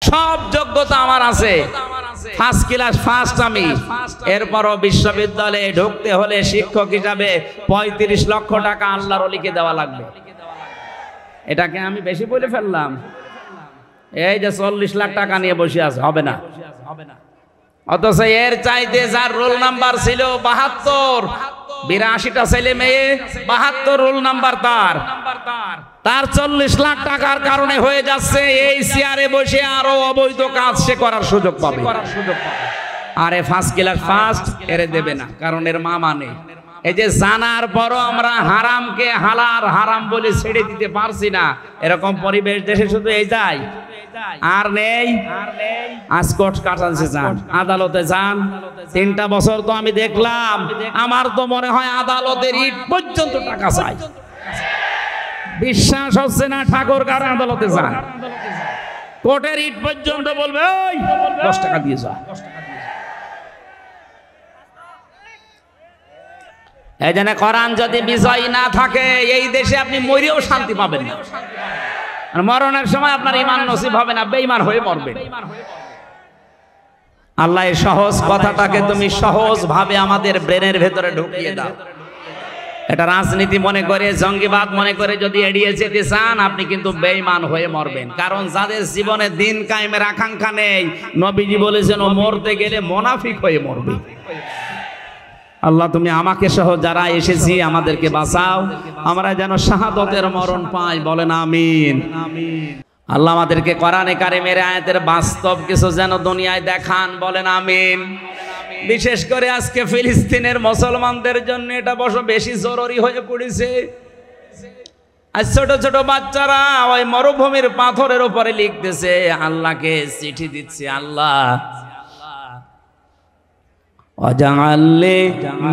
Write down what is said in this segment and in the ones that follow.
সব যোগ্যতা আমার আছে, ফার্স্ট ক্লাস ফার্স্ট আমি। এরপরও বিশ্ববিদ্যালয়ে ঢুকতে হলে শিক্ষক হিসাবে 35 লক্ষ টাকা আল্লাহর ওলিকে দেওয়া লাগবে। এটাকে আমি বেশি বলে ফেললাম? এই যে 40 লাখ টাকা নিয়ে বসে আছে, হবে না। অথচ এর চাইতে যার রোল নাম্বার ছিল 72, 82টা ছেলে মেয়ে, 72 রোল নাম্বার তার 40 লাখ টাকার কারণে হয়ে যাচ্ছে এই চেয়ারে বসে আরো অবৈধ কাজ সে করার সুযোগ পাবে। আরে ফার্স্ট ক্লাস ফার্স্ট এরে দেবে না, কারণ এর মা মানে। এই যে জানার পরও আমরা হারামকে হালাল হারাম বলে ছেড়ে দিতে পারছি না, এরকম পরিবেশ দেশে শুধু এই যায় আর নেই। আজ কোর্ট কাটাচ্ছে, যান আদালতে যান। 3টা বছর তো আমি দেখলাম, আমার তো মনে হয় আদালতের ইট পর্যন্ত টাকা চাই। বিশ্বাস হচ্ছে না, ঠাকুর কার আদালতে যান, কোর্টের ইট পর্যন্ত বলবে ওই 10 টাকা দিয়ে যা। এই জন্য কোরআন যদি বিজয় না থাকে এই দেশে আপনি মরেও শান্তি পাবেন না। মরণের সময় আপনার ঈমান নসিব হবে না, বেঈমান হয়ে মরবেন। আল্লাহ এই সহজ কথাটাকে তুমি সহজ ভাবে আমাদের ব্রেনের ভেতরে ঢুকিয়ে দাও। এটা রাজনীতি মনে করে, জঙ্গিবাদ মনে করে যদি এড়িয়ে যেতে চান, আপনি কিন্তু বেঈমান হয়ে মরবেন। কারণ যাদের জীবনে দিন কায়েমের আকাঙ্ক্ষা নেই, নবীজি বলেছেন ও মরতে গেলে মুনাফিক হয়ে মরবে। আল্লাহ তুমি আমাকে সহ যারা এসেছি আমাদেরকে বাঁচাও, আমরা যেন শাহাদতের মরণ পাই, বলেন আমিন। আল্লাহ আমাদেরকে কোরআনে কারিমের আয়াতের বাস্তব কিছু যেন দুনিয়ায় দেখান, বলেন আমিন। বিশেষ করে আজকে ফিলিস্তিনের মুসলমানদের জন্য এটা বড় বেশি জরুরি হয়ে পড়েছে। আজ ছোট ছোট বাচ্চারা ওই মরুভূমির পাথরের উপরে লিখতেছে, আল্লাহকে চিঠি দিচ্ছে, আল্লাহ ওয়াজআলনি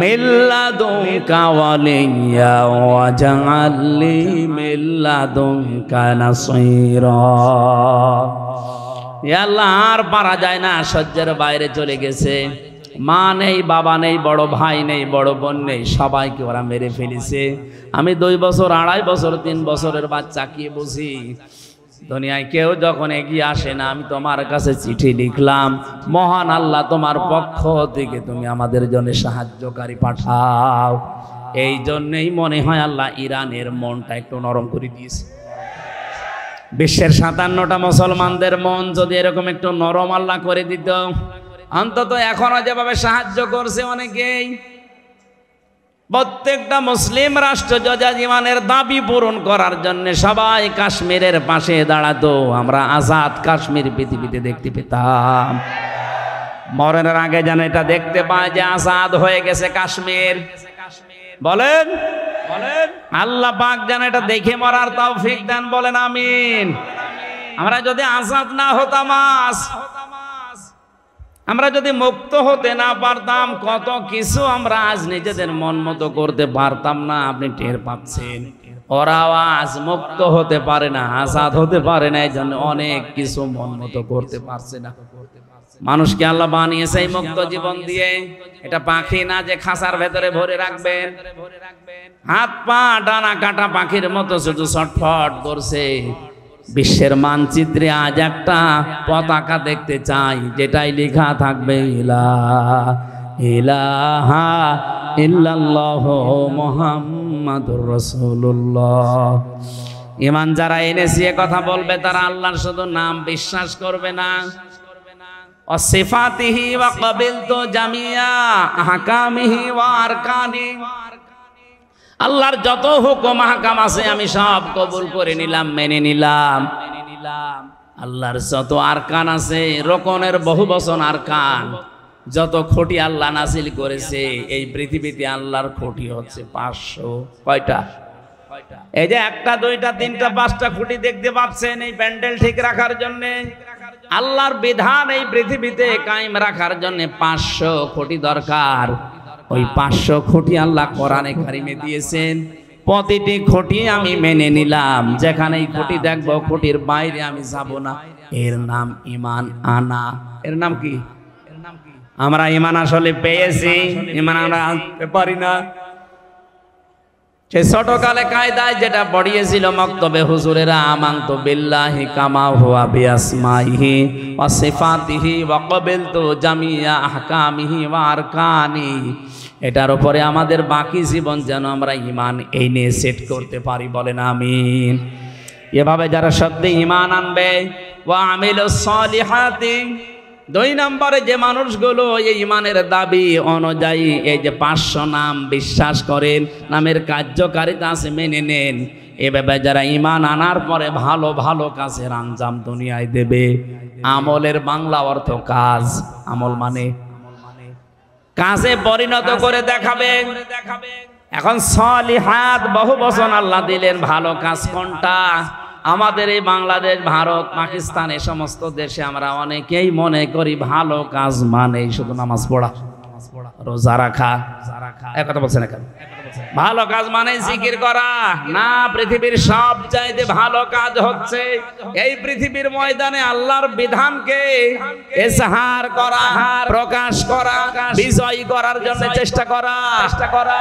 মিল্লাদুনকা ওয়ালিয়্যা ওয়াজআলনি মিল্লাদুনকা নাসীরা। ইয়া আল্লাহ, আর পারা যায় না, সহ্যের বাইরে চলে গেছে। মা নেই, বাবা নেই, বড় ভাই নেই, বড় বোন নেই, সবাইকে ওরা মেরে ফেলেছে। আমি 2 বছর, 2.5 বছর, 3 বছরের বাচ্চা কি বুঝি? দুনিয়ায় কেউ যখন এগিয়ে আসে না, আমি তোমার কাছে চিঠি লিখলাম, মহান আল্লাহ তোমার পক্ষ থেকে তুমি আমাদের জন্য সাহায্যকারী পাঠাও। এই জন্যই মনে হয় আল্লাহ ইরানের মনটা একটু নরম করে দিয়েছে। বিশ্বের 57টা মুসলমানদের মন যদি এরকম একটু নরম আল্লাহ করে দিত, অন্তত এখনো যেভাবে সাহায্য করছে অনেকেই, প্রত্যেকটা মুসলিম রাষ্ট্র যজাজিমানের দাবি পূরণ করার জন্য সবাই কাশ্মীরের পাশে দাঁড়াতো, আমরা আজাদ কাশ্মীর পৃথিবীতে দেখতে পেতাম। মরণের আগে যেন এটা দেখতে পায় যে আজাদ হয়ে গেছে কাশ্মীর। বলেন বলেন, আল্লাহ পাক যেন এটা দেখে মরার তৌফিক দেন, বলেন আমিন। আমরা যদি আজাদ না হতাম, আমরা যদি মুক্ত হতে না পারতাম, কত কিছু আমরা আজ নিজেদের মন মতো করতে পারতাম না। আপনি টের পাচ্ছেন, ওরাও আজ মুক্ত হতে পারে না, আজাদ হতে পারে না, এই জন্য অনেক কিছু মন মতো করতে পারছে না। মানুষকে আল্লাহ বানিয়েছে এই মুক্ত জীবন দিয়ে। এটা পাখি না যে খাঁচার ভেতরে ভরে রাখবেন, হাত পা ডানা কাটা পাখির মতো শুধু ছটফট করছে। বিশ্বের মানচিত্রে আজ একটা পতাকা দেখতে চাই, যেটাই লেখা থাকবে ইলাহা ইল্লাল্লাহ মুহাম্মাদুর রাসূলুল্লাহ। ঈমান যারা এনেছে কথা বলবে, তারা আল্লাহর শুধু নাম বিশ্বাস করবে না, সিফাতিহি ওয়া ক্বাবিলতু জামিয়া আহকামিহি ওয়া আরকানি, আল্লাহর যত হুকুম আহকাম আছে আমি সব কবুল করে নিলাম, মেনে নিলাম। আল্লাহর যত আরকান আছে, রোকনের বহু বচন আরকান, যত খুঁটি আল্লাহ নাজিল করেছে এই পৃথিবীতে, আল্লাহর খুঁটি হচ্ছে 500। কয়টা? এই যে 1টা 2টা 3টা 5টা খুঁটি দেখতে পাচ্ছেন, এই প্যান্ডেল ঠিক রাখার জন্য, আল্লাহর বিধান এই পৃথিবীতে কায়েম রাখার জন্য 500 খুঁটি দরকার। ওই 500 খুঁটি আল্লাহ কোরআনে কারিমে দিয়েছেন। প্রতিটি খুঁটি আমি মেনে নিলাম, যেখানে এই খুঁটি দেখবো খুঁটির বাইরে আমি যাব না। এর নাম ঈমান আনা। এর নাম কি? আমরা ঈমান আসলে পেয়েছি, ঈমান আমরা আনতে পারি না। সেই ছোটকালে কায়দায় যেটা পড়িয়েছিল মক্তবে হুজুরেরা, আমানতু বিল্লাহি কামা হুয়া বিআসমাইহি ওয়া সিফাতিহি ওয়া ক্বাবিলতু জামিয়া আহকামিহি ওয়া আরকানি, এটার উপরে আমাদের বাকি জীবন যেন আমরা ঈমান এই নিয়ে সেট করতে পারি, বলেন আমিন। এভাবে যারা সত্যি ঈমান আনবে, ওয়া আমিলুস সলিহাতি, 2 নম্বরে যে মানুষগুলো এই ঈমানের দাবি অনুযায়ী এই যে 500 নাম বিশ্বাস করেন, নামের কার্যকারিতা আছে মেনে নেন, এভাবে যারা ঈমান আনার পরে ভালো ভালো কাজের আঞ্জাম দুনিয়ায় দেবে। আমলের বাংলা অর্থ কাজ, আমল মানে কাজে পরিণত করে দেখাবে। এখন সলিহাত বহু বচন আল্লাহ দিলেন, ভালো কাজ কোনটা? আমাদের এই বাংলাদেশ, ভারত, পাকিস্তান এই সমস্ত দেশে আমরা অনেকেই মনে করি ভালো কাজ মানে শুধু নামাজ পড়া, রোজা রাখা। এক কথা বলছেন কেন? ভালো কাজ মানে জিকির করা না, পৃথিবীর সব চাইতে ভালো কাজ হচ্ছে এই পৃথিবীর ময়দানে আল্লাহর বিধানকে ইজহার করা, প্রকাশ করা, বিজয় করার জন্য চেষ্টা করা।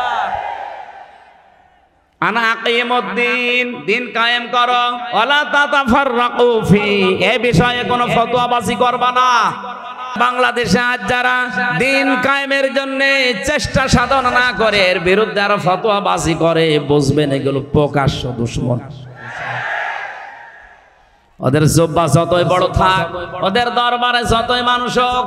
আনা আকিমুদ্দিন, দিন কায়েম করো, ওয়ালা তাতাফাররাকু ফি, এই বিষয়ে কোনো ফতোয়াবাজি করবা না। বাংলাদেশে আজ যারা দিন কায়েমের জন্য চেষ্টা সাধন না করে এর বিরুদ্ধে আরো ফতোয়াবাজি করে, বুঝবেন এগুলো প্রকাশ্য দুশমন। ওদের জুব্বা যতই বড় থাক, ওদের দরবারে যতই মানুষ হোক,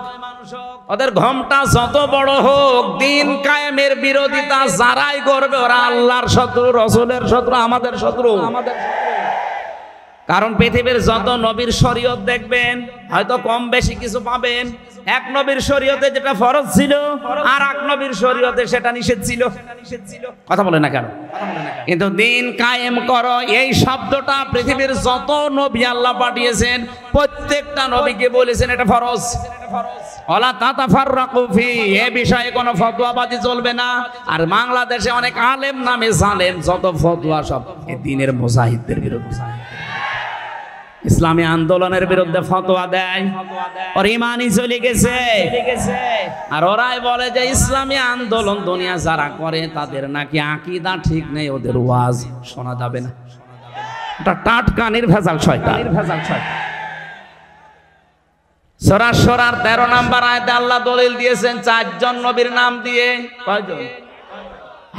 ওদের ঘোমটা যত বড় হোক, দিন কায়েমের বিরোধিতা যারাই করবে ওরা আল্লাহর শত্রু, রসুলের শত্রু, আমাদের শত্রু। কারণ পৃথিবীর যত নবীর শরীয়ত দেখবেন হয়তো কম বেশি কিছু পাবেন, এক নবীর শরীয়তে যেটা ফরজ ছিল আর এক নবীর শরীয়তে সেটা নিষেধ ছিল। কথা বলে না কেন? কিন্তু দিন কায়েম করো এই শব্দটা পৃথিবীর যত নবী আল্লাহ পাঠিয়েছেন প্রত্যেকটা নবীকে বলেছেন এটা ফরজ। ওয়ালা তাতাফাররাকু ফি, এই বিষয়ে কোনো ফতোয়াবাজি চলবে না। আর বাংলাদেশে অনেক আলেম নামে জালেম, যত ফতোয়া সব এই দ্বীনের মুজাহিদদের বিরুদ্ধে, ইসলামী আন্দোলনের বিরুদ্ধে ফতোয়া দেয়, ওর ঈমানই চলে গেছে। আর ওরাই বলে যে ইসলামী আন্দোলন দুনিয়া যারা করে তাদের নাকি আকীদা ঠিক নেই, ওদের ওয়াজ শোনা যাবে না। এটা টাটকা নির্ভেজাল শয়তান। সূরা শুরার 13 নম্বর আয়াতে আল্লাহ দলিল দিয়েছেন 4 জন নবীর নাম দিয়ে। কয়জন?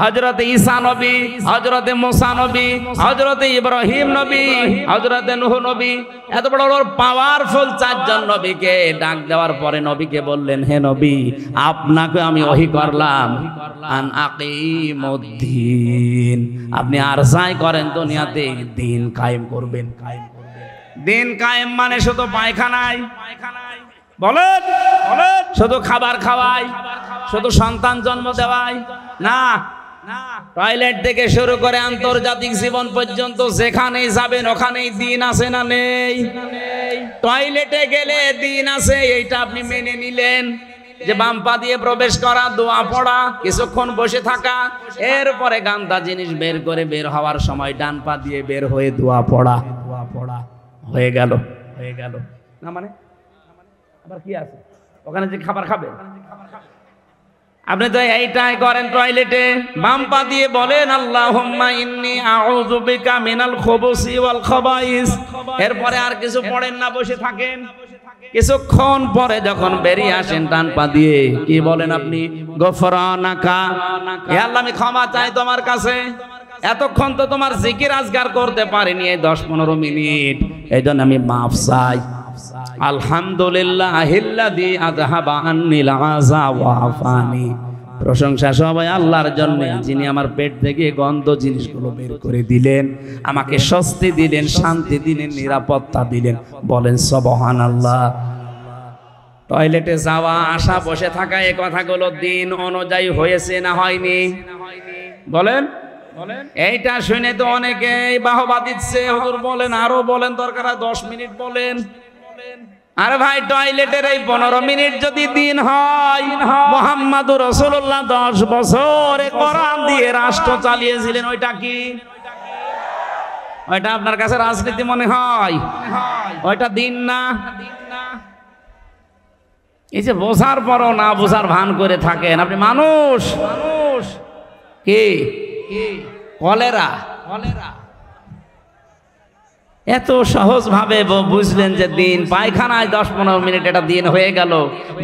হযরত ঈসা নবী, হযরত মুসা নবী, হযরত ইব্রাহিম নবী, হযরত নূহ নবী। এত বড় বড় পাওয়ারফুল 4 জন নবীকে ডাক দেওয়ার পরে নবীকে বললেন, হে নবী আপনাকে আমি ওহী করলাম আন আকিমুদ্দিন, আপনি আরজাই করেন দুনিয়াতে দিন কায়েম করবেন। দিন কায়েম মানে শুধু পায়খানায় বলেন, শুধু খাবার খাওয়াই, শুধু সন্তান জন্ম দেওয়াই না, টয়লেট থেকে শুরু করে আন্তর্জাতিক জীবন পর্যন্ত যেখানেই যাবেন ওখানেই দিন আছে না নেই? টয়লেটে গেলে দিন আছে, এইটা আপনি মেনে নিলেন যে বাম পা দিয়ে প্রবেশ করা, দোয়া পড়া, কিছুক্ষণ বসে থাকা, এরপরে গান্দা জিনিস বের করে বের হওয়ার সময় ডান পা দিয়ে বের হয়ে দোয়া পড়া হয়ে গেল না। মানে আবার কি আছে ওখানে যে খাবার খাবে? আপনি তো এইটাই করেন টয়লেটে, বাম পা দিয়ে বলেন আল্লাহুম্মা ইন্নী আউযু বিকা মিনাল খুবুসি ওয়াল খাবাইস, এরপরে আর কিছু পড়েন না, বসে থাকেন। কিছুক্ষণ পরে যখন বেরিয়ে আসেন ডান পা দিয়ে কি বলেন আপনি? গফরানাকা, হে আল্লাহ আমি ক্ষমা চাই তোমার কাছে, এতক্ষণ তো তোমার জিকির আজগার করতে পারিনি এই 10-15 মিনিট, এইজন্য আমি মাফ চাই। আলহামদুলিল্লাহিল্লাযী আযহাবা আন্নিল আযা ওয়া আফানি, প্রশংসা সবাই আল্লাহর জন্য যিনি আমার পেট থেকে গন্ধ জিনিসগুলো বের করে দিলেন, আমাকে স্বস্তি দিলেন, শান্তি দিলেন, নিরাপত্তা দিলেন। বলেন সুবহানাল্লাহ। টয়লেটে যাওয়া, আসা, বসে থাকা, এই কথাগুলো দিন অনুযায়ী হয়েছে না হয়নি? বলেন। এইটা শুনে তো অনেকেই বাহবা দিচ্ছে, হুজুর বলেন, আরো বলেন, দরকার 10 মিনিট বলেন। আরে ভাই টয়লেটের এই 15 মিনিট যদি দিন হয়, মুহাম্মাদুর রাসূলুল্লাহ 10 বছর কোরআন দিয়ে রাষ্ট্র চালিয়েছিলেন, ওইটা কি? ওইটা আপনার কাছে রাজনীতি মনে হয়? ওইটা দিন না? এই যে বোঝার পরও না বোঝার ভান করে থাকেন আপনি। মানুষ কি কলেরা। এত সহজ ভাবে বুঝলেন যে দিন, পায়খানায় 10-15 মিনিট এটা দিন হয়ে গেল,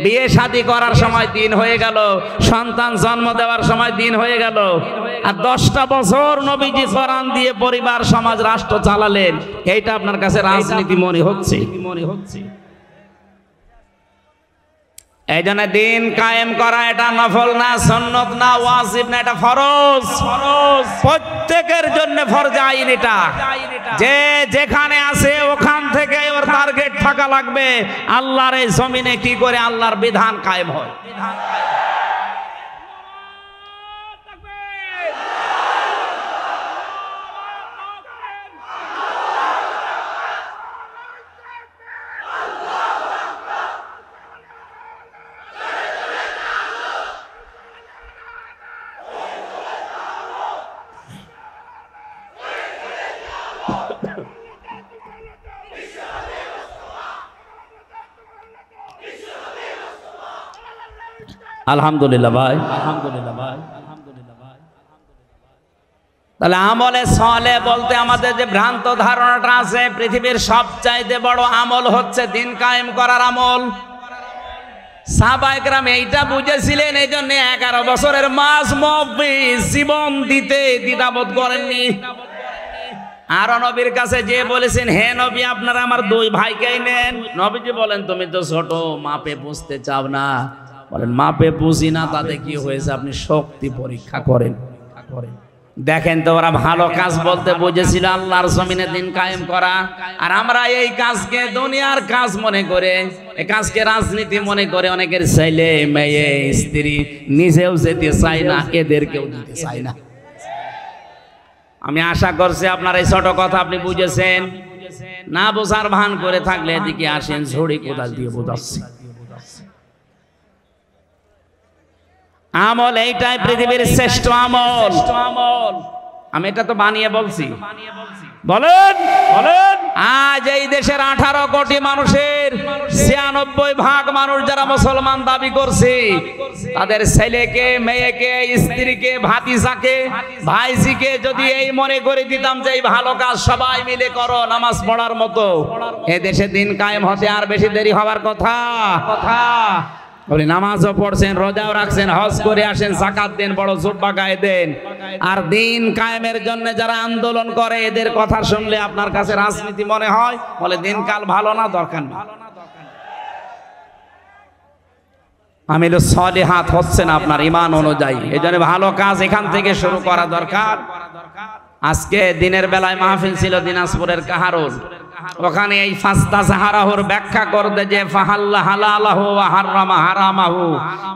বিয়ে শাদী করার সময় দিন হয়ে গেল, সন্তান জন্ম দেওয়ার সময় দিন হয়ে গেল। আর 10টা বছর নবীজি কোরআন দিয়ে পরিবার সমাজ রাষ্ট্র চালালেন, এইটা আপনার কাছে রাজনীতি মনে হচ্ছে? এই জন্য দিন কায়েম করা এটা নফল না, সুন্নত না, ওয়াজিব না, এটা ফরজ। প্রত্যেকের জন্য ফরজ আইন এটা। যে যেখানে আছে ওখান থেকে ওর টার্গেট থাকা লাগবে, আল্লাহর এই জমিনে কি করে আল্লাহর বিধান কায়েম হয়। আলহামদুলিল্লাহ ভাই, আলহামদুলিল্লাহ ভাই, আলহামদুলিল্লাহ ভাই। তাহলে আমলে সলে বলতে আমাদের যে ভ্রান্ত ধারণাটা আছে, পৃথিবীর সবচাইতে বড় আমল হচ্ছে দিন কায়েম করার আমল। সাহাবায়ে কেরাম এইটা বুঝেছিলেন, এই জন্য 11 বছরের মাস মফিজ জীবন দিতে দ্বিধাবোধ করেননি। আর নবীর কাছে যে বলেছেন, হে নবী আপনারা আমার 2 ভাইকেই নেন। নবীজি বলেন, তুমি তো ছোট, মাপে বুঝতে চাও না। বলেন, মাপে বুঝি না, তাতে কি হয়েছে, আপনি শক্তি পরীক্ষা করেন। দেখেন তো, ওরা ভালো কাজ বলতে বুঝেছিল আল্লাহর জমিনে দিন কায়েম করা, আর আমরা এই কাজকে দুনিয়ার কাজ মনে করে, এই কাজকে রাজনীতি মনে করে অনেকের ছেলে মেয়ে স্ত্রী নিজেও যেতে চায় না, এদেরকেও দিতে চায় না। আমি আশা করছি আপনার এই ছোট কথা আপনি বুঝেছেন। না বোঝার ভান করে থাকলে এদিকে আসেন, ঝড়ি কোদাল দিয়ে বোঝাচ্ছি। আমল এইটাই পৃথিবীর শ্রেষ্ঠ আমল। আমি এটা তো বানিয়ে বলছি, বলেন বলেন। আজ এই দেশের 18 কোটি মানুষের 96% মানুষ যারা মুসলমান দাবি করছে, তাদের ছেলেকে, মেয়েকে, স্ত্রীকে, ভাতিজাকে, ভাইজিকে যদি এই মনে করে দিতাম যে এই ভালো কাজ সবাই মিলে করো নামাজ পড়ার মতো, এ দেশে দিন কায়েম হতে আর বেশি দেরি হওয়ার কথা। আপনি নামাজও পড়ছেন, রোজাও রাখছেন, হজ করে আসেন, যাকাত দেন, বড় জুব্বা গায়ে দেন, আর দিন কায়েমের জন্য যারা আন্দোলন করে এদের কথা শুনলে আপনার কাছে রাজনীতি মনে হয়। বলে দিনকাল ভালো না, দরকার নেই। আমিল সলিহাত হচ্ছে না আপনার ইমান অনুযায়ী, এই জন্য ভালো কাজ এখান থেকে শুরু করা দরকার। আজকে দিনের বেলায় মাহফিল ছিল দিনাজপুরের কাহারুল, ওখানে এই ফাস্তা সাহারাহুর ব্যাখ্যা করতে যে ফাহাল্লা হালালাহু ওয়া হারামা হারামাহু,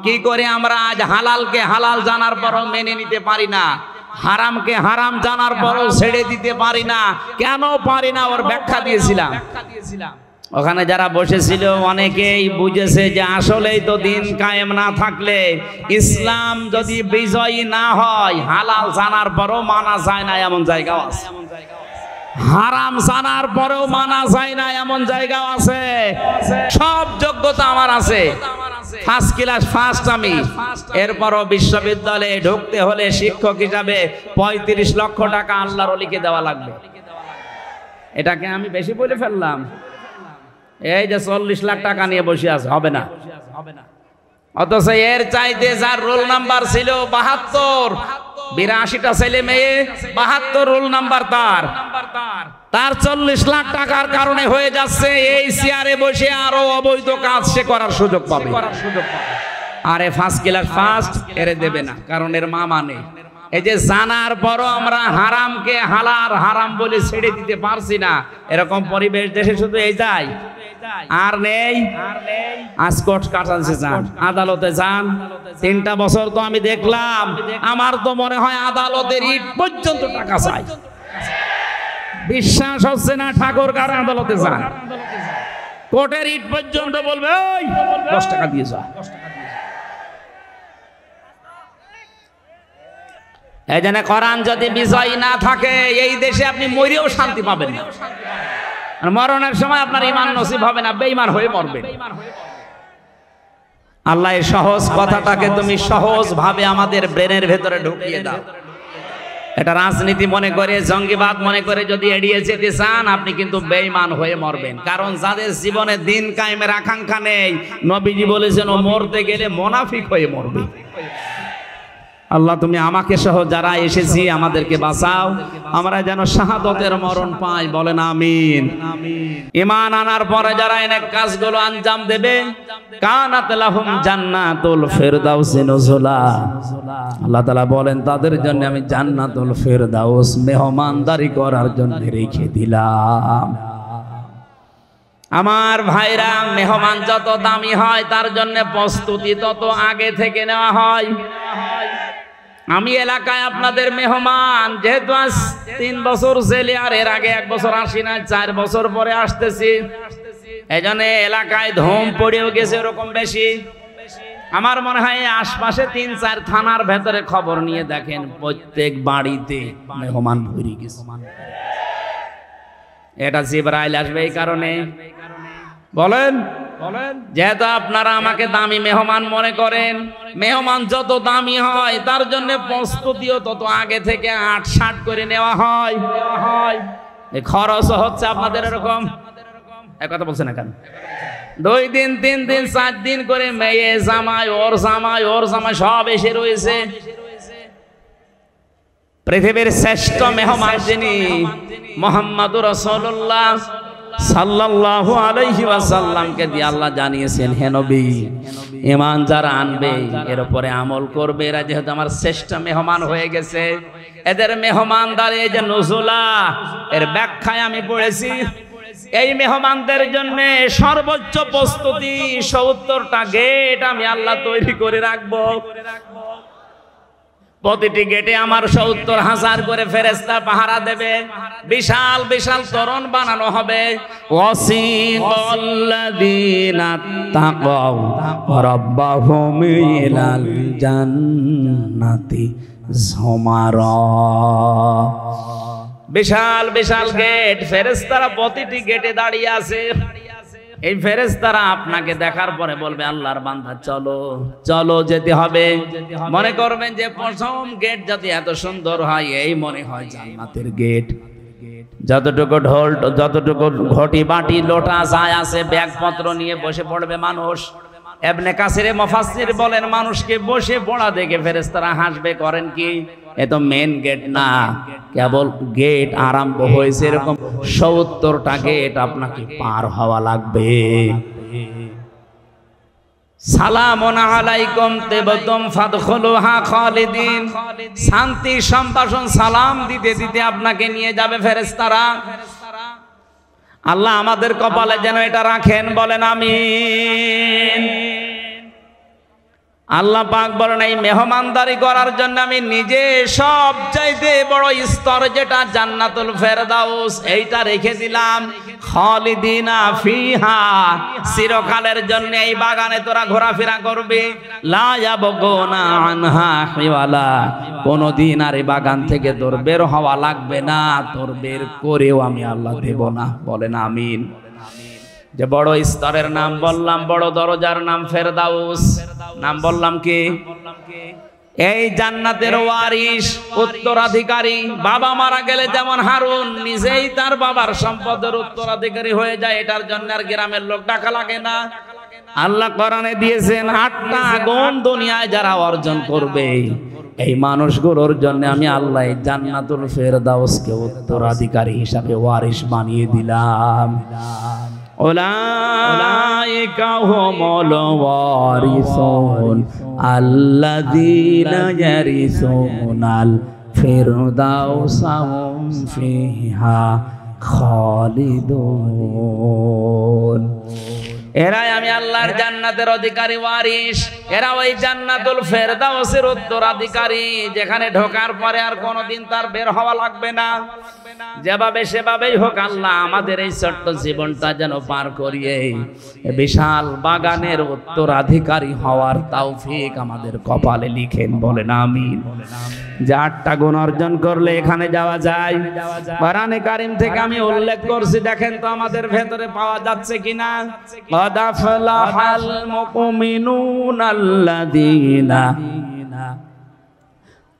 কি করে আমরা আজ হালালকে হালাল জানার পরও মেনে নিতে পারি না, হারামকে হারাম জানার পরও ছেড়ে দিতে পারি না, কেন পারি না, ওর ব্যাখ্যা দিয়েছিলাম। ওখানে যারা বসেছিল অনেকেই বুঝেছে যে আসলেই তো দিন কায়েম না থাকলে, ইসলাম যদি বিজয়ী না হয়, হালাল জানার পরও মানা যায় না এমন জায়গাও আছে, হারাম জানার পরেও মানা যায় না এমন জায়গাও আছে। সব যোগ্যতা আমার আছে, ফার্স্ট ক্লাস ফার্স্ট আমি, এরপরও বিশ্ববিদ্যালয়ে ঢুকতে হলে শিক্ষক হিসাবে 35 লক্ষ টাকা আল্লাহর ওলিকে দেওয়া লাগবে। এটাকে আমি বেশি বলে ফেললাম? এই যে 40 লাখ টাকা নিয়ে বসে আছে, হবে না। অথচ এর চাইতে যার রোল নাম্বার ছিল 72, 82টা ছেলে মেয়ে, 72 রোল নাম্বার তার 40 লাখ টাকার কারণে হয়ে যাচ্ছে এই চেয়ারে বসে আরো অবৈধ কাজ সে করার সুযোগ পাবে। আরে ফার্স্ট ক্লাস ফার্স্ট এর দেবে না, কারণ এর মামা নেই। এই যে জানার পরও আমরা হারামকে হালাল হারাম বলে ছেড়ে দিতে পারছি না, এরকম পরিবেশ দেশে শুধু এই যায় আর নেই। আজ কোর্ট কাটাচ্ছে, যান আদালতে যান, 3টা বছর তো আমি দেখলাম, আমার তো মনে হয় আদালতের ইট পর্যন্ত টাকা চাই। বিশ্বাস হচ্ছে না, ঠাকুর কার আদালতে যান, কোর্টের ইট পর্যন্ত বলবে ওই 10 টাকা দিয়ে যা। এই জন্য কোরআন যদি বিজয়ী না থাকে, এই দেশে আপনি মরেও শান্তি পাবেন না, আর মরণের সময় আপনার ঈমান নসিব হবে না, বেঈমান হয়ে মরবেন। আল্লাহ এই সহজ কথাটাকে তুমি সহজ ভাবে আমাদের ব্রেনের ভেতরে ঢুকিয়ে দাও। এটা রাজনীতি মনে করে, জঙ্গিবাদ মনে করে যদি এড়িয়ে যেতে চান, আপনি কিন্তু বেঈমান হয়ে মরবেন। কারণ যাদের জীবনে দিন কায়েমের আকাঙ্ক্ষা নেই, নবীজি বলেছেন ও মরতে গেলে মুনাফিক হয়ে মরবে। আল্লাহ তুমি আমাকে সহ যারা এসেছি আমাদেরকে বাঁচাও, আমরা যেন শাহাদতের মরণ পাই, বলেন আমিন। ঈমান আনার পরে যারা এনে কাজগুলো আঞ্জাম দেবে, কানাত লাহুম জান্নাতুল ফিরদাউসি নুজুলা, আল্লাহ তাআলা বলেন তাদের জন্য আমি জান্নাতুল ফিরদাউস মেহমানদারি করার জন্য রেখে দিলাম। আমার ভাইরা, মেহমান যত দামি হয় তার জন্য প্রস্তুতি তত আগে থেকে নেওয়া হয়। আমি এলাকায় আপনাদের মেহমান, যেহেতু আজ 3 বছর জেলে, আর এর আগে 1 বছর আসি না, 4 বছর পরে আসতেছি, এজন্য এলাকায় ধুম পড়েও গেছে এরকম বেশি। আমার মনে হয় আশপাশে 3-4 থানার ভেতরে খবর নিয়ে দেখেন, প্রত্যেক বাড়িতে মেহমান ভরে গেছে। এটা জিবরাইল আসবে এই কারণে, বলেন যেহেতু আপনারা আমাকে দামি মেহমান মনে করেন, মেহমান যত দামি হয় তার জন্য প্রস্তুতিও তত আগে থেকে 8-7 করে নেওয়া হয়। খরচ হচ্ছে আপনাদের এরকম, এক কথা বলছেন না কেন? 2 দিন 3 দিন 4 দিন করে মেয়ে জামাই ওর জামাই সব এসে রয়েছে। পৃথিবীর শ্রেষ্ঠ মেহমান যিনি মুহাম্মদুর রাসূলুল্লাহ সাল্লাল্লাহু আলাইহি ওয়াসাল্লামকে দিয়ে আল্লাহ জানিয়েছেন, হে নবী, ঈমান যারা আনবে, এর উপরে আমল করবে, এরা যেহেতু আমার শ্রেষ্ঠ মেহমান হয়ে গেছে, এদের মেহমানদারি এই যে নুজুলা, এর ব্যাখ্যায় আমি পড়েছি, এই মেহমানদের জন্য সর্বোচ্চ প্রস্তুতি 70টা গেট আমি আল্লাহ তৈরি করে রাখবো। প্রতিটি গেটে আমার 70,000 করে ফেরেশতা পাহারা দেবে। বিশাল বিশাল তরণ বানানো হবে। ওয়াসিকাল্লাযীনা তাকাউ রাব্বাহুম ইলাল জান্নাতি যুমারা। বিশাল বিশাল গেট, ফেরেশতারা প্রতিটি গেটে দাঁড়িয়ে আছে। এই ফেরেশতারা আপনাকে দেখার পরে বলবে, আল্লাহর বান্দা চলো চলো, যেতে হবে। মনে করবেন যে প্রথম গেট যদি এত সুন্দর হয়, এই মনে হয় জান্নাতের গেট। যতটুকু ঢোল, যতটুকু ঘটি বাটি লোটা যায় আছে, ব্যাগপত্র নিয়ে বসে পড়বে মানুষ। ইবনে কাসির মুফাসসির বলেন, মানুষকে বসে পড়া দেখে ফেরেশতারা হাসবে, করেন কি, এ তো মেন গেট না, কেবল গেট আরম্ভ হয়েছে। এরকম 70টা গেট আপনাকে পার হওয়া লাগবে। সালামুন আলাইকুম তিবতুম ফাদখুলুহা খালিদিন। শান্তি সম্ভাষণ সালাম দিতে দিতে আপনাকে নিয়ে যাবে ফেরেশতারা। আল্লাহ আমাদের কপালে যেন এটা রাখেন, বলেন আমিন। আল্লাহ পাক বলেন, এই মেহমানদারি করার জন্য আমি নিজে সবচাইতে বড় স্তর যেটা জান্নাতুল ফেরদাউস, এইটা রেখে দিলাম। খালিদিনা ফিহা, চিরকালের জন্য এই বাগানে তোরা ঘোরাফেরা করবি। লা ইয়াবগুনা আনহা হিওয়ালা, কোনদিন আর এই বাগান থেকে তোর বের হওয়া লাগবে না, তোর বের করেও আমি আল্লাহ দেব না, বলেন আমিন। যে বড় স্তরের নাম বললাম, বড় দরজার নাম ফেরদাউস, নাম বললাম কি? এই জান্নাতের ওয়ারিশ, উত্তরাধিকারী। বাবা মারা গেলে যেমন হারুন নিজেই তার বাবার সম্পদের উত্তরাধিকারী হয়ে যায়, এটার জন্য আর গ্রামের লোক ডাকা লাগে না। আল্লাহ কোরআনে দিয়েছেন 8টা গুণ দুনিয়ায় যারা অর্জন করবে, এই মানুষগুলোর জন্য আমি আল্লাহ জান্নাতুল ফেরদাউসকে উত্তরাধিকারী হিসাবে ওয়ারিশ বানিয়ে দিলাম। উলাইকা হুমুল ওয়ারিসুন আল্লাযীনা ইয়ারিসুনাল ফিরদাউসা হুম ফিহা খালিদুন। এরাই আমি আল্লাহর জান্নাতের অধিকারী ওয়ারিশ, এরা ওই জান্নাতুল ফেরদাউসের উত্তরাধিকারী, যেখানে ঢোকার পরে আর কোনোদিন তার বের হওয়া লাগবে না। যেভাবে সেভাবেই হোক আল্লাহ আমাদের এই ছোট্ট জীবনটা যেন পার করিয়ে বিশাল বাগানের উত্তরাধিকারী হওয়ার তৌফিক আমাদের কপালে লিখেন, বলেন আমিন। যে 8টা গুণ অর্জন করলে এখানে যাওয়া যায়। কোরআনে কারীম থেকে আমি উল্লেখ করছি, দেখেন তো আমাদের ভেতরে পাওয়া যাচ্ছে কিনা। قد أفلح المؤمنون الذين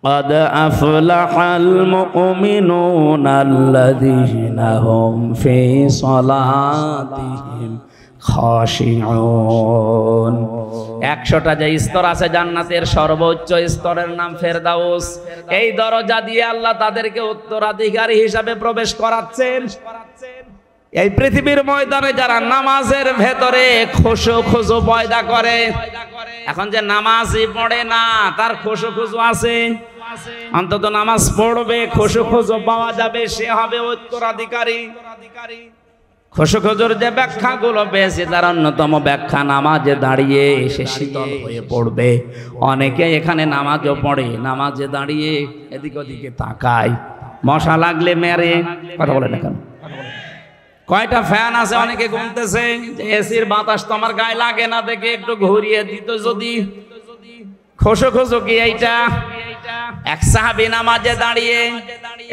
قد أفلح المؤمنون الذين هم في صلاتهم খাশিউন। 100টা যে স্তর আছে জান্নাতের সর্বোচ্চ স্তরের নাম ফেরদাউস। এই দরজা দিয়ে আল্লাহ তাদেরকে উত্তরাধিকারী হিসাবে প্রবেশ করাচ্ছেন। এই পৃথিবীর ময়দানে যারা নামাজের ভেতরে খুশু পয়দা করে, এখন যে নামাজই পড়ে না তার খুশু আছে, অন্তত নামাজ পড়বে, খুশু পাওয়া যাবে, সে হবে উত্তরাধিকারী। খুশুর যে ব্যাখ্যাগুলো পেয়েছে তার অন্যতম ব্যাখ্যা, নামাজে দাঁড়িয়ে সে শীতল হয়ে পড়বে। অনেকে এখানে নামাজও পড়ে, নামাজে দাঁড়িয়ে এদিক ওদিকে তাকায়, মশা লাগলে মেরে। কথা বলে না কেন? কয়টা ফ্যান আছে অনেকে গুনতেছে যে এসির বাতাস তো আমার গায়ে লাগে না, দেখে একটু ঘুরিয়ে দিত যদি। খুশু কি এইটা? এক সাহাবী নামাজে দাঁড়িয়ে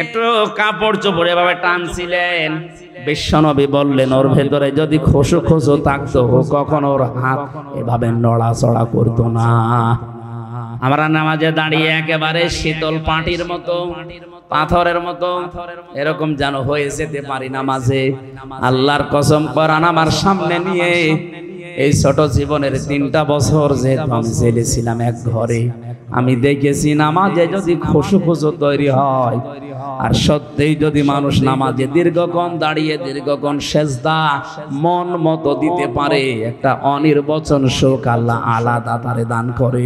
একটু কাপড় চোপড় এভাবে টানছিলেন, বিশ্বনবী বললেন ওর ভেতরে যদি খুশু থাকতো কখনো ওর হাত এভাবে নড়াচড়া করতো না। আমরা নামাজে দাঁড়িয়ে একেবারে শীতল পাটির মতো, পাথরের মতো এরকম যেন হয়ে যেতে পারি নামাজে। আল্লাহর কসম কোরআন আমার সামনে নিয়ে এই ছোট জীবনের 3টা বছর যে আমি ছেলেছিলাম এক ঘরে, আমি দেখেছি নামাজে যদি খুশু তৈরি হয়, আর সত্যিই যদি মানুষ নামাজে দীর্ঘক্ষণ দাঁড়িয়ে দীর্ঘক্ষণ সেজদা মন মতো দিতে পারে, একটা অনির্বচন সুখ আল্লাহ আলাদা তারে দান করে,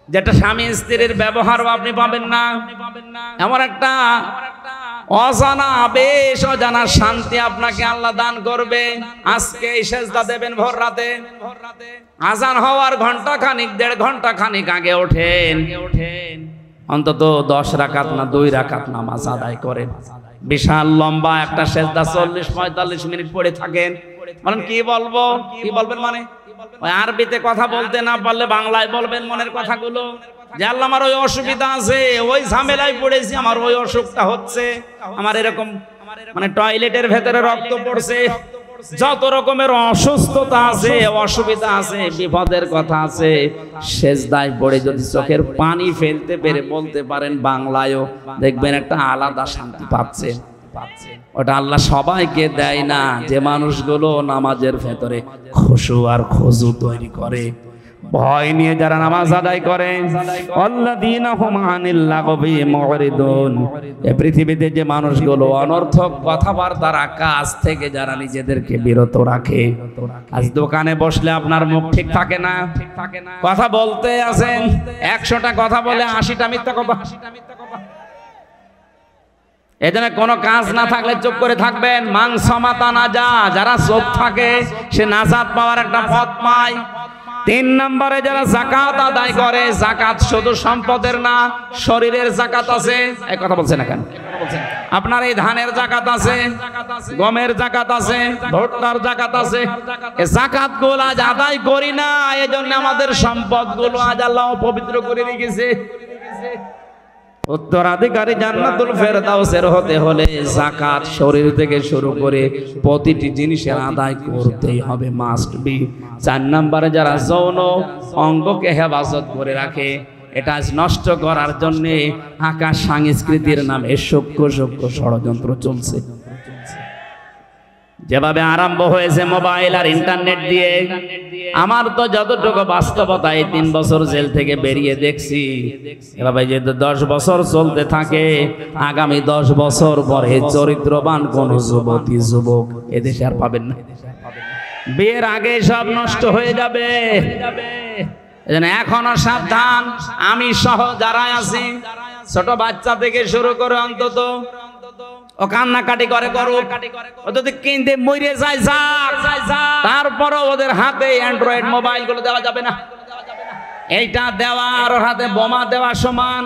যেটা স্বামী স্ত্রীর ব্যবহার আপনি পাবেন না। এমন একটা অজানা বেশ অজানা শান্তি আপনাকে আল্লাহ দান করবে। আজকে এই সেজদা দেবেন ভোর রাতে, আজান হওয়ার ঘন্টা খানিক 1.5 ঘন্টা খানিক আগে ওঠেন, অন্তত 10 রাকাত না 2 রাকাত নামাজ আদায় করেন। বিশাল লম্বা একটা সেজদা 40-45 মিনিট পড়ে থাকেন। বলেন কি বলবো, কি বলবেন? মানে ওই আরবিতে কথা বলতে না পারলে বাংলায় বলবেন মনের কথাগুলো, যে আল্লাহ আমার ওই অসুবিধা আছে, ওই ঝামেলায় পড়েছি, আমার ওই অসুখটা হচ্ছে, আমার এরকম মানে টয়লেটের ভেতরে রক্ত পড়ছে, যত রকমের অসুস্থতা আছে, অসুবিধা আছে, বিপদের কথা আছে, সেজদায় পড়ে যদি চোখের পানি ফেলতে পেরে বলতে পারেন বাংলায়ও, দেখবেন একটা আলাদা শান্তি পাচ্ছেন। ওটা আল্লাহ সবাইকে দেয় না, যে মানুষগুলো নামাজের ভেতরে খুশু আর খুজু তৈরি করে, ভয় নিয়ে যারা নামাজ আদায় করে। আল্লাযীনা হুম আনিল লাগবি মুরিদুন। এই পৃথিবীতে যে মানুষগুলো অনর্থক কথাবার্তার কাজ থেকে যারা নিজেদেরকে বিরত রাখে, আজ দোকানে বসলে আপনার মুখ ঠিক থাকে না, কথা বলতে আছেন, 100টা কথা বলে 80টা মিথ্যা কথা। এজন্য কোনো কাজ না থাকলে চুপ করে থাকবেন। মাংসমাতা নাজা, যারা চুপ থাকে সে নাজাত পাওয়ার একটা পথ পায়। 3 নম্বরে যারা যাকাত আদায় করে, যাকাত শুধু সম্পদের না, শরীরের যাকাত আছে। এই কথা বলছেন না কেন? আপনার এই ধানের যাকাত আছে, গমের যাকাত আছে, ভুট্টার যাকাত আছে। এই যাকাতগুলো আজ আদায় করি না, এজন্য আমাদের সম্পদগুলো আজ আল্লাহ পবিত্র করে রেখেছে। উত্তরাধিকারী জান্নাতুল ফেরদাউসের হতে হলে যাকাত শরীর থেকে শুরু করে প্রতিটি জিনিসের আদায় করতেই হবে, মাস্ট বি। 4 নম্বরে যারা যৌন অঙ্গকে হেফাজত করে রাখে, এটা নষ্ট করার জন্য আকাশ সংস্কৃতির নামে সূক্ষ্ম ষড়যন্ত্র চলছে। যেভাবে আরম্ভ হয়েছে মোবাইল আর ইন্টারনেট দিয়ে, আমার তো যতটুকু বাস্তবতা, এই 3 বছর জেল থেকে বেরিয়ে দেখছি, এভাবে যদি 10 বছর চলতে থাকে, আগামী 10 বছর পরে চরিত্রবান কোন যুবতী যুবক এদেশে আর পাবেন না। বিয়ের আগে সব নষ্ট হয়ে যাবে। এজন্য এখনো সাবধান। আমি সহ যারা আছি, ছোট বাচ্চা থেকে শুরু করে অন্তত ও কান্নাকাটি করে করুক, ও যদি কিনতে মরে যায় যাক, তারপরও ওদের হাতে অ্যান্ড্রয়েড মোবাইল গুলো দেওয়া যাবে না। এইটা দেওয়া আর ওর হাতে বোমা দেওয়া সমান।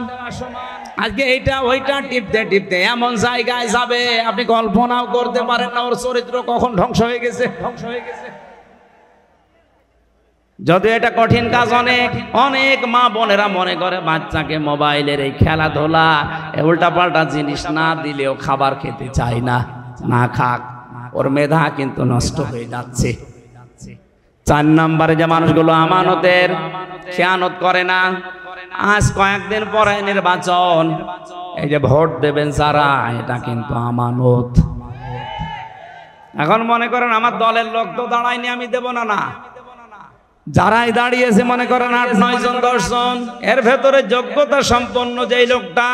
আজকে এইটা ওইটা টিপতে টিপতে এমন জায়গায় যাবে আপনি কল্পনাও করতে পারেন না ওর চরিত্র কখন ধ্বংস হয়ে গেছে। যদি এটা কঠিন কাজ, অনেক অনেক মা বোনেরা মনে করে বাচ্চাকে মোবাইলের এই খেলাধুলা উল্টা পাল্টা জিনিস না দিলেও খাবার খেতে চায় না, না খাক, ওর মেধা কিন্তু নষ্ট হয়ে যাচ্ছে। 4 নম্বরে যে মানুষগুলো আমানতের খেয়ানত করে না, আজ কয়েকদিন পরে নির্বাচন, এই যে ভোট দেবেন যারা, এটা কিন্তু আমানত। এখন মনে করেন আমার দলের লোক তো দাঁড়ায়নি, আমি দেব না। না, যারাই দাঁড়িয়েছে মনে করেন 8-9 জন 10 জন, এর ভেতরে যোগ্যতা সম্পন্ন যেই লোকটা,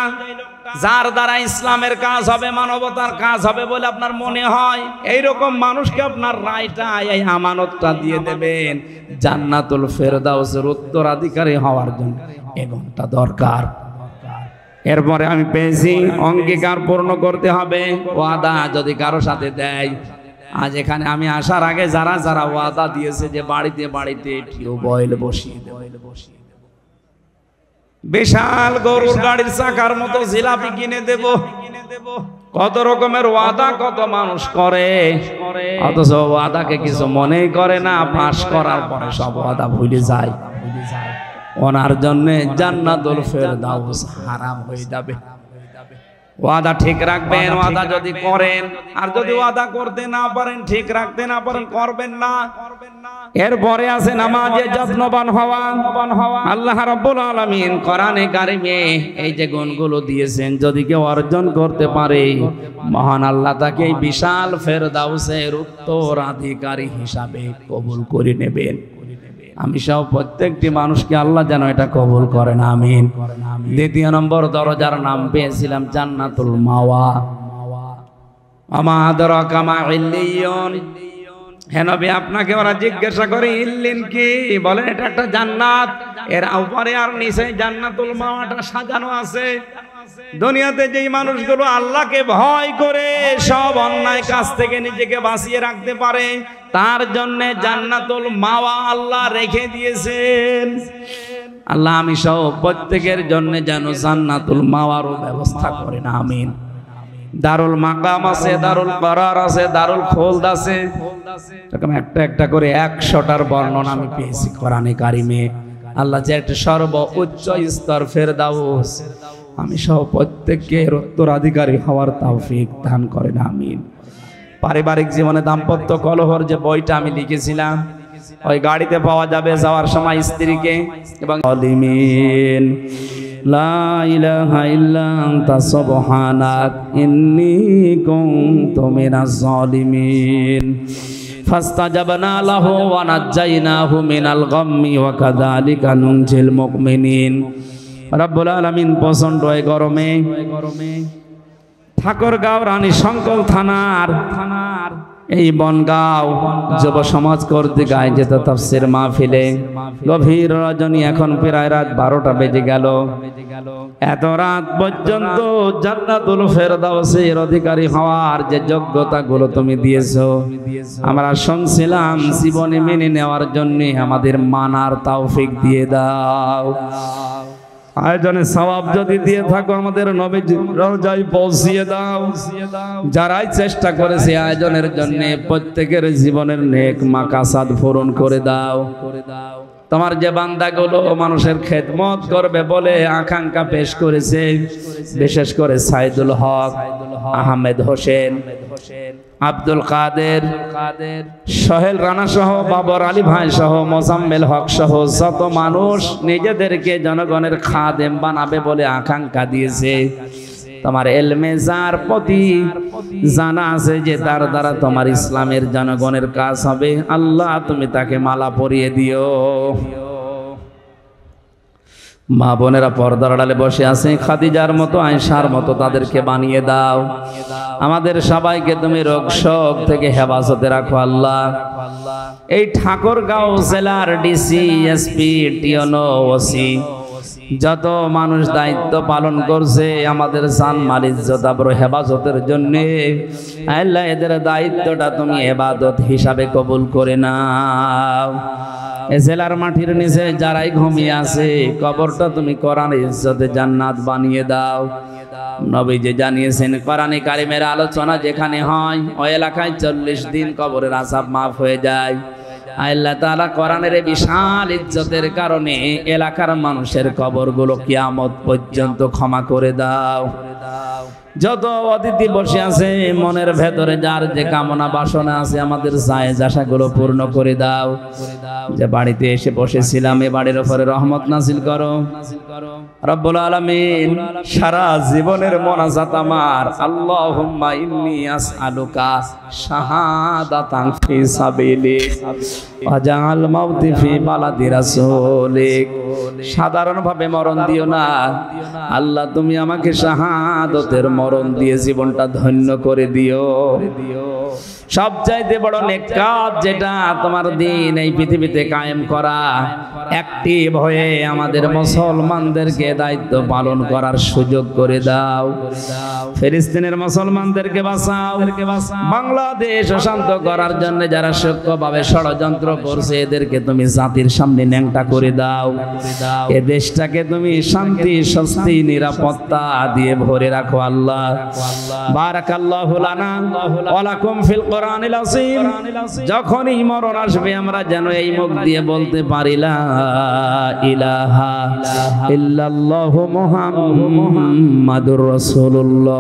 যার দ্বারা ইসলামের কাজ হবে, মানবতার কাজ হবে বলে আপনার মনে হয়, এইরকম মানুষকে আপনার রায়টা, এই আমানতটা দিয়ে দেবেন জান্নাতুল ফেরদাউসের উত্তরাধিকারী হওয়ার জন্য। এমনটা দরকার। এরপরে আমি পেয়েছি অঙ্গীকার পূর্ণ করতে হবে। ওয়াদা যদি কারো সাথে দেয়, আজ এখানে আমি আসার আগে যারা যারা ওয়াদা দিয়েছে যে বাড়িতে বাড়িতে টিউবওয়েল বসিয়ে দেব, বিশাল গরুর গাড়ির চাকার মতো জিলাপি কিনে দেব, কত রকমের ওয়াদা কত মানুষ করে, অথচ ওয়াদাকে কিছু মনেই করে না। পাশ করার পরে সব ওয়াদা ভুলে যায়। ওনার জন্য জান্নাতুল ফেরদাউস হারাম হয়ে যাবে। ওয়াদা ঠিক রাখবেন, ওয়াদা যদি করেন, আর যদি ওয়াদা করতে না পারেন, ঠিক রাখতে না পারেন, করবেন না। এরপরে আছে নামাজে যত্নবান হওয়া। আল্লাহ রাব্বুল আলামিন কোরআনে কারিমে এই যে গুণগুলো দিয়েছেন, যদি কেউ অর্জন করতে পারে, মহান আল্লাহ তাকে এই বিশাল ফেরদাউসের উত্তরাধিকারী হিসাবে কবুল করে নেবেন। আমি সব প্রত্যেকটি মানুষকে আল্লাহ যেন এটা কবুল করেন, আমিন। দ্বিতীয় নম্বর দরজার নাম পেয়েছিলাম জান্নাতুল মাওয়া। আমা আদরাকা মা ইল্লিয়ুন। হে নবী, আপনাকে ওরা জিজ্ঞাসা করে ইল্লিন কি, বলেন এটা একটা জান্নাত, এর উপরে আর নিচে জান্নাতুল মাওয়াটা সাজানো আছে। দুনিয়াতে যেই মানুষগুলো আল্লাহকে ভয় করে সব অন্যায় কাজ থেকে নিজেকে বাঁচিয়ে রাখতে পারে, তার জন্য জান্নাতুল মাওয়া আল্লাহ রেখে দিয়েছেন। আল্লাহ আমি সহ প্রত্যেকের জন্য যেন জান্নাতুল মাওয়ারও ব্যবস্থা করেন, আমিন। দারুল মাকাম আছে, দারুল করার আছে, দারুল খোলদ আছে, এরকম একটা একটা করে 100টার বর্ণনা আমি পেয়েছি কোরআনে কারিমে। আল্লাহ যে একটা সর্ব উচ্চ স্তর ফেরদাউস, আমি সহ প্রত্যেকের উত্তরাধিকারী হওয়ার তৌফিক দান করেন, আমিন। পারিবারিক জীবনে দাম্পত্য কলহর যে বইটা আমি লিখেছিলাম, ওই গাড়িতে পাওয়া যাবে যাওয়ার সময় স্ত্রীকে এবং জালিমিন লা ইলাহা ইল্লা আনতা সুবহানাক ইন্নী কুনতু মিনাজ জালিমিন ফাস্তাজাবনা লাহু ওয়া নাজ্জাইনাহু মিনাল গাম্মি ওয়া কাযালিকা নুনজিল মুমিনিন। রব্বুল আলামিন প্রচণ্ড এই গরমে ঠাকুরগাঁও রানী শঙ্কল থানার এই বনগাঁও যুব সমাজ কর্তৃক আয়োজিত তাফসীর মাহফিলে গভীর রজনী, এখন প্রায় রাত 12টা বেজে গেল। এত রাত পর্যন্ত জান্নাতুল ফেরদাউসের অধিকারী হওয়ার যে যোগ্যতা গুলো তুমি দিয়েছো, আমরা শুনছিলাম, জীবনে মেনে নেওয়ার জন্য আমাদের মানার তৌফিক দিয়ে দাও। আয়োজনে সওয়াব যদি দিয়ে থাকো, আমাদের নবীজির রওজায় পৌঁছিয়ে দাও। যারাই চেষ্টা করেছে আয়োজনের জন্য, প্রত্যেকের জীবনের নেক মাকাসাদ পূরণ করে দাও। তোমার যে বান্দাগুলো মানুষের খেদমত করবে বলে আকাঙ্ক্ষা পেশ করেছে, বিশেষ করে সাইদুল হক, আহমেদ হোসেন, আব্দুল কাদের, সোহেল রানা সহ, বাবর আলী ভাই সহ, মোজাম্মেল হক সহ যত মানুষ নিজেদেরকে জনগণের খাদেম বানাবে বলে আকাঙ্ক্ষা দিয়েছে, তোমার এলমে যার প্রতি জানা আছে যে তার দ্বারা তোমার ইসলামের জনগণের কাজ হবে, আল্লাহ তুমি তাকে মালা পরিয়ে দিও। মা বোনেরা পর্দার আড়ালে বসে আছে, খাদিজার মতো, আয়েশার মতো তাদেরকে বানিয়ে দাও। আমাদের সবাইকে তুমি রোগ শোক থেকে হেফাজতে রাখো আল্লাহ। এই ঠাকুরগাঁও জেলার ডিসি, এসপি, টিওনো, ওসি যত মানুষ দায়িত্ব পালন করছে আমাদের জান মাল ইজ্জত আবরু হেফাজতের জন্য, আল্লাহ এদের দায়িত্বটা তুমি ইবাদত হিসাবে কবুল করে নাও। এই জেলার মাটির নিচে যারাই ঘুমিয়ে আছে, কবরটা তুমি কোরআন ইজ্জতে জান্নাত বানিয়ে দাও। নবীজি জানিয়েছেন, কোরআনে কারিমের আলোচনা যেখানে হয় ওই এলাকায় 40 দিন কবরের আযাব মাফ হয়ে যায়। আল্লাহ তাআলা কোরআনের বিশাল ইজ্জতের কারণে এলাকার মানুষের কবরগুলো কিয়ামত পর্যন্ত ক্ষমা করে দাও। যত অতিথি বসে আছে মনের ভেতরে যার যে কামনা বাসনা আছে আমাদের জায়েজ আশাগুলো পূর্ণ করে দাও। যে বাড়িতে এসে বসেছিলাম এ বাড়ির উপরে রহমত নাজিল করো রব্বুল আলামিন। সারা জীবনের মোনাজাত আমার আল্লাহুম্মা ইন্নী আসআলুকা শাহাদাতান ফি সাবিলিক ওয়াজআল মাউতি ফি বালাদি রাসূলিক। সাধারণভাবে মরণ দিও না আল্লাহ, তুমি আমাকে শাহাদতের মরণ দিয়ে জীবনটা ধন্য করে দিও। সবচাইতে বড় নেক কাজ যেটা তোমার দিন এই পৃথিবীতে কায়েম করা, অ্যাক্টিভ হয়ে আমাদের মুসলমানদেরকে দায়িত্ব পালন করার সুযোগ করে দাও। ফিলিস্তিনের মুসলমানদেরকে বাঁচাও, বাংলাদেশ অশান্ত করার জন্য যারা সূক্ষ্মভাবে ষড়যন্ত্র করছে এদেরকে তুমি জাতির সামনে ন্যাংটা করে দাও। এ দেশটাকে তুমি শান্তি স্বস্তি নিরাপত্তা দিয়ে ভরে রাখো আল্লাহ। বারাকাল্লাহু লানা ওয়া লাকুম ফিল কোরআনিল আযীম। যখনই মরণ আসবে আমরা যেন এই মুখ দিয়ে বলতে পারি লা ইলাহা ইল্লাল্লাহু মুহাম্মাদুর রাসূলুল্লাহ।